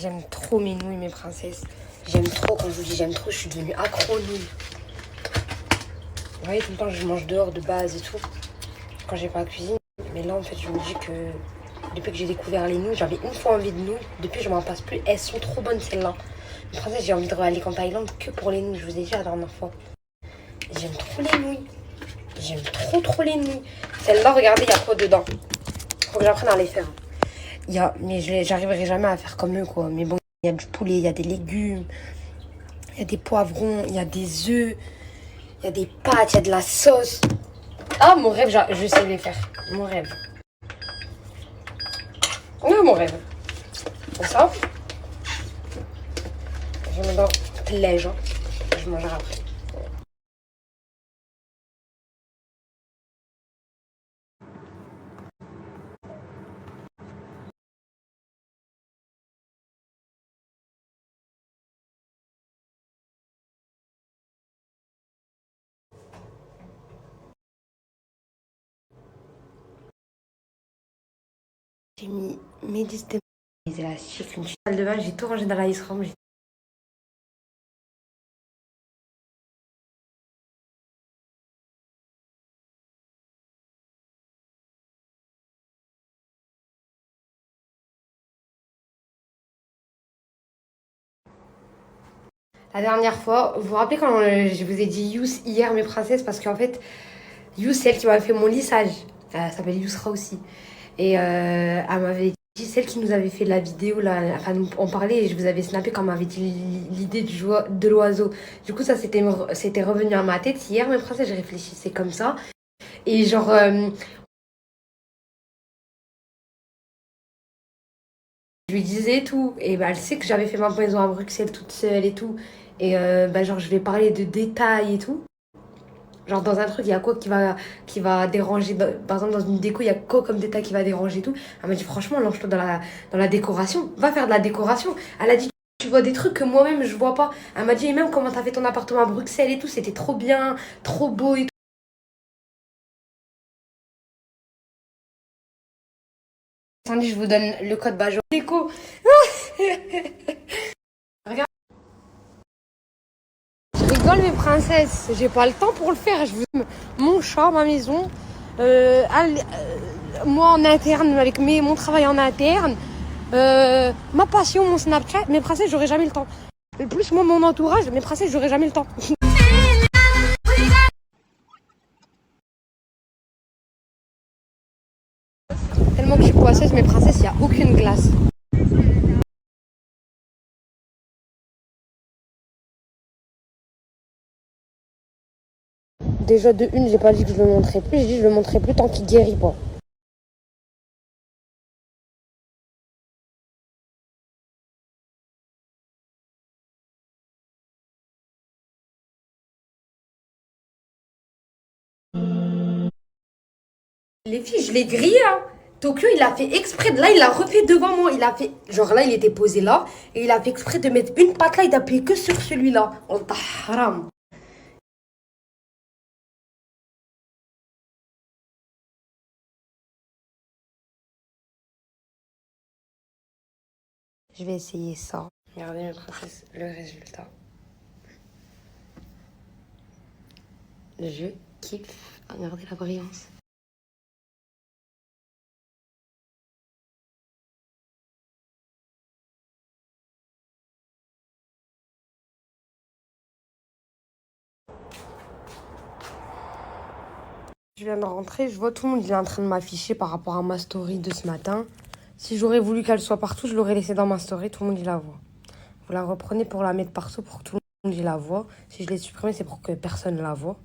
J'aime trop mes nouilles, mes princesses. J'aime trop, quand je vous dis j'aime trop, je suis devenue accro aux nouilles. Vous voyez, tout le temps, je mange dehors de base et tout, quand j'ai pas la cuisine. Mais là, en fait, je me dis que depuis que j'ai découvert les nouilles, j'avais une fois envie de nouilles. Depuis, je m'en passe plus. Elles sont trop bonnes, celles-là. Mes princesses, j'ai envie de aller en Thaïlande que pour les nouilles. Je vous ai dit la dernière fois. J'aime trop les nouilles. J'aime trop les nouilles. Celle-là, regardez, il y a quoi dedans? Faut que j'apprenne à les faire. Mais j'arriverai jamais à faire comme eux, quoi. Mais bon, il y a du poulet, il y a des légumes, il y a des poivrons, il y a des œufs, il y a des pâtes, il y a de la sauce. Ah, mon rêve, je sais les faire. Mon rêve. Oui, mon rêve. C'est ça. Je me donne plaisir, genre. Je mangerai après. J'ai mis mes 10 de les élastiques, une salle de bain, j'ai tout rangé dans la ice cream. La dernière fois, vous vous rappelez quand je vous ai dit Yous hier, mes princesses, parce qu'en fait, Yous, c'est elle qui m'a fait mon lissage. Elle s'appelle Yousra aussi. Et elle m'avait dit, celle qui nous avait fait la vidéo, là, enfin, on parlait et je vous avais snappé quand on m'avait dit l'idée de l'oiseau. Du coup, ça, c'était revenu à ma tête. Hier, mes princesses, je réfléchissais comme ça. Et genre, je lui disais tout. Et bah, elle sait que j'avais fait ma maison à Bruxelles toute seule et tout. Et bah, genre, je vais parler de détails et tout. Genre, dans un truc, il y a quoi qui va déranger. Par exemple, dans une déco, il y a quoi comme détail qui va déranger et tout. Elle m'a dit, franchement, lance-toi dans la décoration. Va faire de la décoration. Elle a dit, tu vois des trucs que moi-même, je vois pas. Elle m'a dit, et même comment t'as fait ton appartement à Bruxelles et tout, c'était trop bien, trop beau et tout. Attendez, je vous donne le code Bajo. Déco. Regarde. Je rigole, mes princesses. J'ai pas le temps pour le faire. Mon chat, ma maison. Moi en interne, avec mon travail en interne. Ma passion, mon Snapchat. Mes princesses, j'aurais jamais le temps. Et plus moi, mon entourage, mes princesses, j'aurais jamais le temps. Tellement que je suis poisseuse, mes princesses, il n'y a aucune glace. Déjà, de une, j'ai pas dit que je le montrais plus. J'ai dit que je le montrais plus tant qu'il guérit pas. Les filles, je l'ai grillé, hein. Tokyo, il a fait exprès. Là, il a refait devant moi. Il a fait. Genre là, il était posé là. Et il a fait exprès de mettre une patte là et d'appuyer que sur celui-là. Oh, haram. Je vais essayer ça. Regardez, mes princesses, le résultat. Je kiffe. Regardez la brillance. Je viens de rentrer, je vois tout le monde il est en train de m'afficher par rapport à ma story de ce matin. Si j'aurais voulu qu'elle soit partout, je l'aurais laissée dans ma story, tout le monde il la voit. Vous la reprenez pour la mettre partout pour que tout le monde il la voit. Si je l'ai supprimée, c'est pour que personne ne la voit.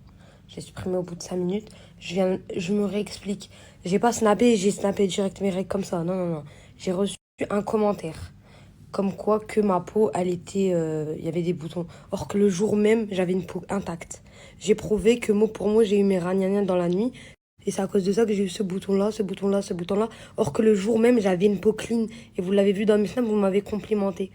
Je l'ai supprimée au bout de 5 minutes. Je me réexplique. J'ai pas snappé, j'ai snappé direct mes règles comme ça. Non, non, non. J'ai reçu un commentaire. Comme quoi que ma peau, elle était... Il y avait des boutons. Or que le jour même, j'avais une peau intacte. J'ai prouvé que mot pour mot, j'ai eu mes ragnagnas dans la nuit. Et c'est à cause de ça que j'ai eu ce bouton-là, ce bouton-là, ce bouton-là. Or que le jour même, j'avais une peau clean. Et vous l'avez vu dans mes snaps, vous m'avez complimenté.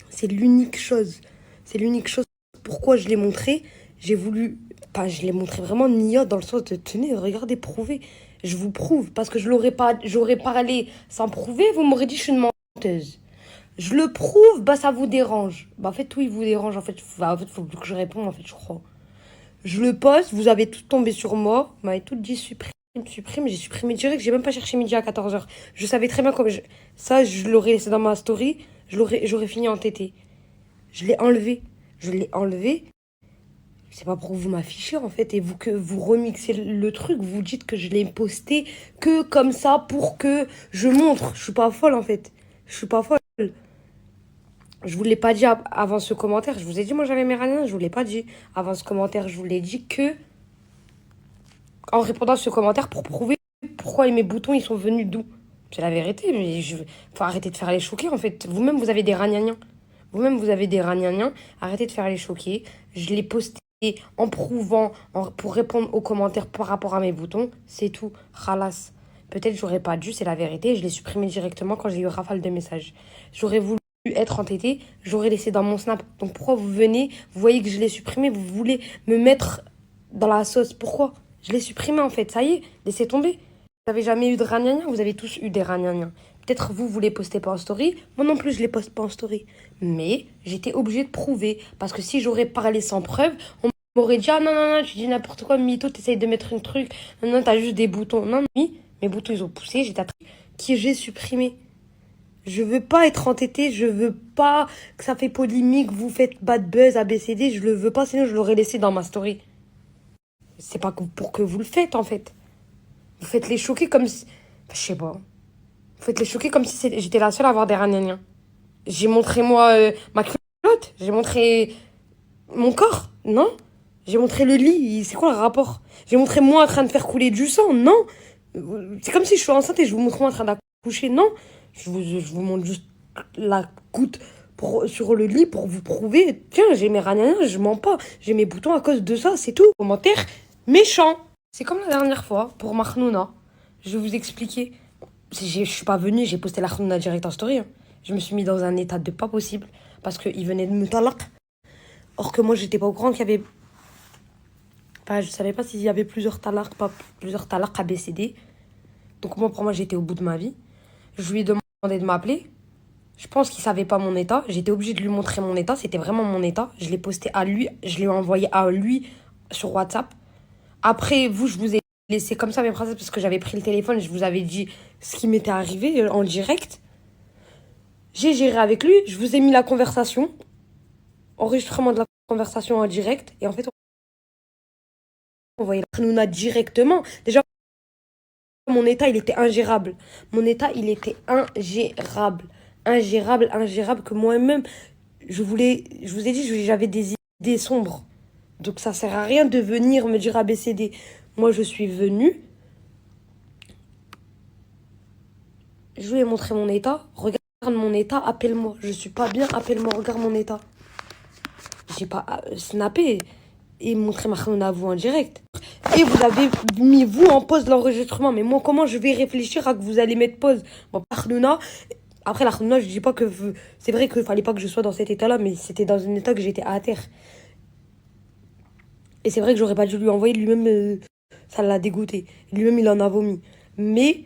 C'est l'unique chose. C'est l'unique chose. Pourquoi je l'ai montré? J'ai voulu... Pas, je l'ai montré vraiment nia dans le sens de tenez, regardez, prouvez. Je vous prouve. Parce que je l'aurais pas... J'aurais parlé sans prouver, vous m'aurez dit je suis une menteuse. Je le prouve, bah ça vous dérange. Bah en fait, tout il vous dérange. En fait, faut plus que je réponde, en fait, je crois. Je le poste, vous avez tout tombé sur moi. Vous m'avez tout dit supprime, supprime. J'ai supprimé direct, j'ai même pas cherché midi à 14h. Je savais très bien comme ça, je l'aurais laissé dans ma story, j'aurais fini en tété. Je l'ai enlevé. Je l'ai enlevé. C'est pas pour vous m'afficher en fait et vous que vous remixez le truc, vous dites que je l'ai posté que comme ça pour que je montre. Je suis pas folle en fait. Je suis pas folle. Je vous l'ai pas dit avant ce commentaire. Je vous ai dit moi j'avais mes raniens, je vous l'ai pas dit avant ce commentaire. Je vous l'ai dit que en répondant à ce commentaire pour prouver pourquoi mes boutons ils sont venus d'où. C'est la vérité, mais faut arrêter de faire les choquer en fait. Vous-même vous avez des ragnagnas. Vous-même vous avez des ragnagnas. Arrêtez de faire les choquer. Je l'ai posté en prouvant, pour répondre aux commentaires par rapport à mes boutons. C'est tout. Khalas. Peut-être j'aurais pas dû, c'est la vérité. Je l'ai supprimé directement quand j'ai eu rafale de messages. J'aurais voulu être entêtée, j'aurais laissé dans mon snap. Donc pourquoi vous venez, vous voyez que je l'ai supprimé, vous voulez me mettre dans la sauce. Pourquoi? Je l'ai supprimé en fait, ça y est, laissez tomber. Vous n'avez jamais eu de ragnagnas, vous avez tous eu des ragnagnas. Peut-être vous les postez pas en story, moi non plus je les poste pas en story. Mais j'étais obligée de prouver, parce que si j'aurais parlé sans preuve, on m'aurait dit ah non non non, tu dis n'importe quoi, mytho, t'essayes de mettre un truc, non non, t'as juste des boutons. Non, oui, mes boutons ils ont poussé, j'étais qui j'ai supprimé. Je veux pas être entêtée, je veux pas que ça fait polémique, vous faites bad buzz, ABCD, je le veux pas, sinon je l'aurais laissé dans ma story. C'est pas pour que vous le faites en fait. Vous faites les choquer comme si. Je sais pas. Vous faites les choquer comme si j'étais la seule à avoir des ragnagnas. J'ai montré moi ma culotte, j'ai montré mon corps, non? J'ai montré le lit, c'est quoi le rapport? J'ai montré moi en train de faire couler du sang, non? C'est comme si je suis enceinte et je vous montre moi en train d'accoucher, non? Je vous montre juste la goutte sur le lit pour vous prouver. Tiens, j'ai mes ragnagnas, je mens pas. J'ai mes boutons à cause de ça, c'est tout. Commentaire méchant. C'est comme la dernière fois pour Mahnouna. Je vais vous expliquer. Je suis pas venue, j'ai posté la Khnouna direct en story. Hein. Je me suis mis dans un état de pas possible parce qu'il venait de me talak. Or que moi, j'étais pas au courant qu'il y avait. Enfin, je savais pas s'il y avait plusieurs talaks, pas plusieurs talaks ABCD. Donc, moi, pour moi, j'étais au bout de ma vie. Je lui ai demandé de m'appeler. Je pense qu'il savait pas mon état. J'étais obligée de lui montrer mon état. C'était vraiment mon état. Je l'ai posté à lui. Je l'ai envoyé à lui sur WhatsApp. Après, vous, je vous ai laissé comme ça mes phrases parce que j'avais pris le téléphone. Je vous avais dit ce qui m'était arrivé en direct. J'ai géré avec lui. Je vous ai mis la conversation. Enregistrement de la conversation en direct. Et en fait, on voyait la Khnouna directement. Déjà, mon état, il était ingérable. Mon état, il était ingérable. Ingérable, ingérable que moi-même, je vous ai dit, j'avais des idées sombres. Donc ça sert à rien de venir me dire ABCD. Moi, je suis venue. Je lui ai montré mon état. Regarde mon état, appelle-moi. Je suis pas bien, appelle-moi, regarde mon état. J'ai pas snappé et montré ma Khnouna à vous en direct. Et vous avez mis vous en pause l'enregistrement. Mais moi, comment je vais réfléchir à que vous allez mettre pause? Bon, Khnouna. Après, la Khnouna, je dis pas que. C'est vrai qu'il fallait pas que je sois dans cet état-là, mais c'était dans un état que j'étais à terre. Et c'est vrai que j'aurais pas dû lui envoyer, lui-même, ça l'a dégoûté. Lui-même, il en a vomi. Mais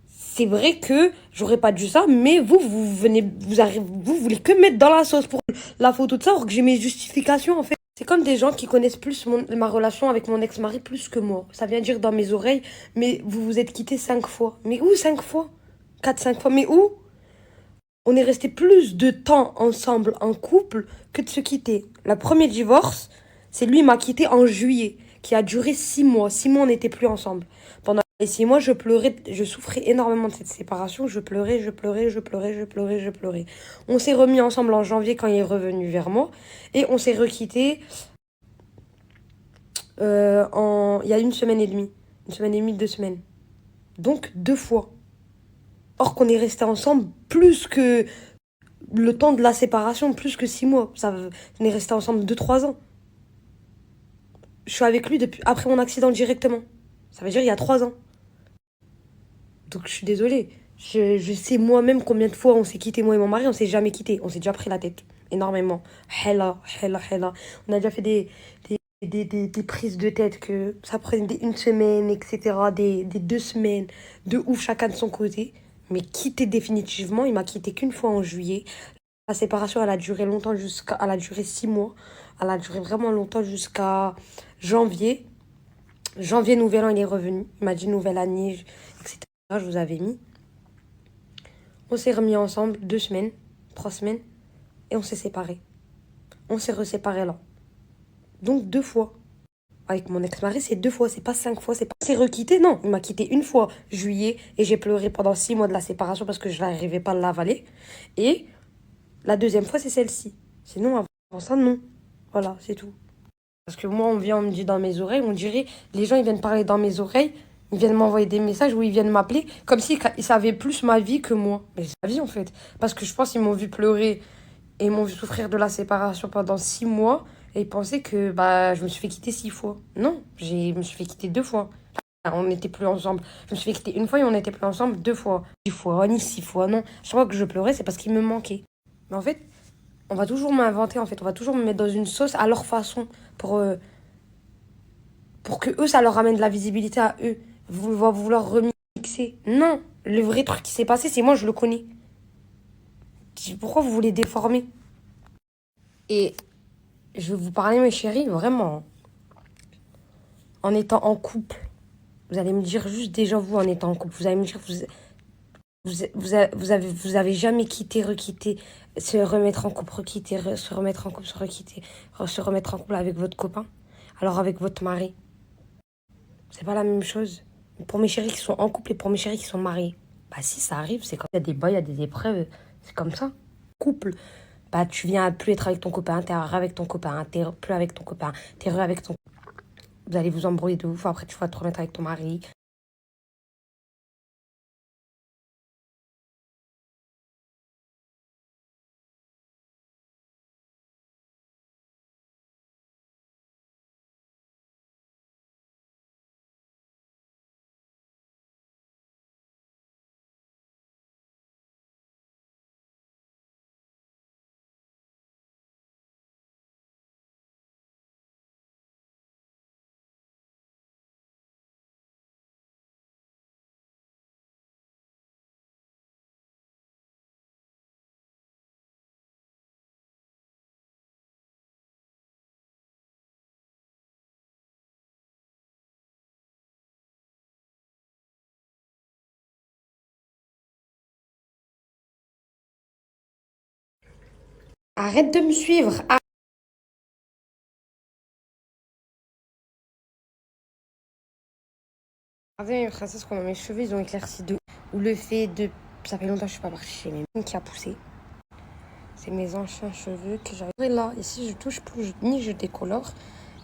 c'est vrai que j'aurais pas dû ça, mais vous venez, vous voulez que mettre dans la sauce pour la photo de ça, alors que j'ai mes justifications, en fait. C'est comme des gens qui connaissent plus ma relation avec mon ex-mari plus que moi. Ça vient dire dans mes oreilles, mais vous vous êtes quittés 5 fois. Mais où 5 fois? 4, 5 fois, mais où? On est resté plus de temps ensemble en couple que de se quitter. Le premier divorce, c'est lui m'a quitté en juillet, qui a duré 6 mois. 6 mois, on n'était plus ensemble. Pendant les 6 mois, je pleurais, je souffrais énormément de cette séparation. Je pleurais, je pleurais, je pleurais, je pleurais, je pleurais. On s'est remis ensemble en janvier quand il est revenu vers moi. Et on s'est requitté il y a 1 semaine et demie. 1 semaine et demie, 2 semaines. Donc 2 fois. Or qu'on est resté ensemble plus que le temps de la séparation, plus que 6 mois. On est resté ensemble 2, 3 ans. Je suis avec lui depuis après mon accident directement. Ça veut dire il y a 3 ans. Donc je suis désolée. Je sais moi-même combien de fois on s'est quitté, moi et mon mari, on s'est jamais quitté. On s'est déjà pris la tête. Énormément. Hella, hella, hella. On a déjà fait des prises de tête que ça prenait 1 semaine, etc. Des 2 semaines. De ouf, chacun de son côté. Mais quitté définitivement, il m'a quitté qu'une fois en juillet. La séparation, elle a duré longtemps elle a duré 6 mois. Elle a duré vraiment longtemps jusqu'à janvier. Janvier, nouvel an, il est revenu. Il m'a dit nouvelle année, etc. Je vous avais mis. On s'est remis ensemble 2 semaines, 3 semaines, et on s'est séparés. On s'est reséparés là. Donc 2 fois. Avec mon ex-mari, c'est 2 fois, c'est pas 5 fois, c'est pas... C'est requitté, non. Il m'a quitté une fois, juillet, et j'ai pleuré pendant 6 mois de la séparation parce que je n'arrivais pas à l'avaler. Et la deuxième fois, c'est celle-ci. Sinon, avant ça, non. Voilà, c'est tout. Parce que moi, on me dit dans mes oreilles, on dirait, les gens, ils viennent parler dans mes oreilles, ils viennent m'envoyer des messages ou ils viennent m'appeler, comme s'ils savaient plus ma vie que moi. Mais c'est ma vie, en fait. Parce que je pense qu'ils m'ont vu pleurer et ils m'ont vu souffrir de la séparation pendant 6 mois et ils pensaient que bah, je me suis fait quitter 6 fois. Non, je me suis fait quitter 2 fois. On n'était plus ensemble. Je me suis fait quitter une fois et on n'était plus ensemble 2 fois. 10 fois, ni 6 fois, non. Chaque fois que je pleurais, c'est parce qu'il me manquait. Mais en fait, on va toujours m'inventer, en fait. On va toujours me mettre dans une sauce à leur façon pour que eux, ça leur ramène de la visibilité à eux. Vouloir remixer. Non, le vrai truc qui s'est passé, c'est moi, je le connais. Pourquoi vous voulez déformer? Et je vais vous parler, mes chéris, vraiment. En étant en couple, vous allez me dire juste déjà vous en étant en couple, vous allez me dire vous avez jamais quitté, requitté, se remettre en couple, requitter, se remettre en couple, se requitter, se remettre en couple avec votre copain. Alors avec votre mari, c'est pas la même chose. Pour mes chéris qui sont en couple et pour mes chéris qui sont mariés. Bah si, ça arrive, c'est comme il y a des bas, il y a des épreuves, c'est comme ça. Couple, bah tu viens à plus être avec ton copain, t'es avec ton copain, t'es plus avec ton copain, t'es avec ton... Vous allez vous embrouiller de ouf, après tu vas te remettre avec ton mari. Arrête de me suivre. Regardez mes princesses, comment mes cheveux ils ont éclairci de... Ou le fait de... Ça fait longtemps que je suis pas partie chez mes qui a poussé. C'est mes anciens cheveux que j'avais. Et là, ici, je touche plus, ni je décolore,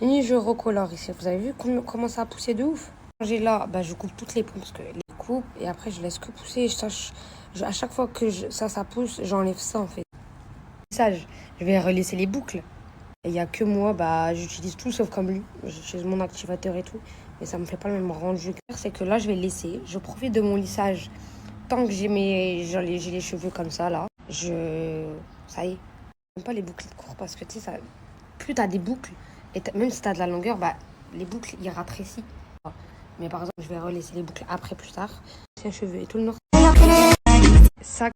ni je recolore ici. Vous avez vu comment ça a poussé de ouf? Quand j'ai là, bah, je coupe toutes les pompes parce que les coupe et après je laisse que pousser. À chaque fois que ça pousse, j'enlève ça en fait. Ça, je vais relaisser les boucles. Et il n'y a que moi, bah, j'utilise tout sauf comme lui. J'utilise mon activateur et tout. Mais ça me fait pas le même rendu. C'est que là, je vais laisser. Je profite de mon lissage. Tant que j'ai les cheveux comme ça, là, ça y est. J'aime pas les boucles courtes parce que, tu sais, plus t'as des boucles, et même si t'as de la longueur, bah, les boucles, ils rafraîcissent. Mais par exemple, je vais relaisser les boucles après, plus tard. C'est un cheveu et tout le nord. Ça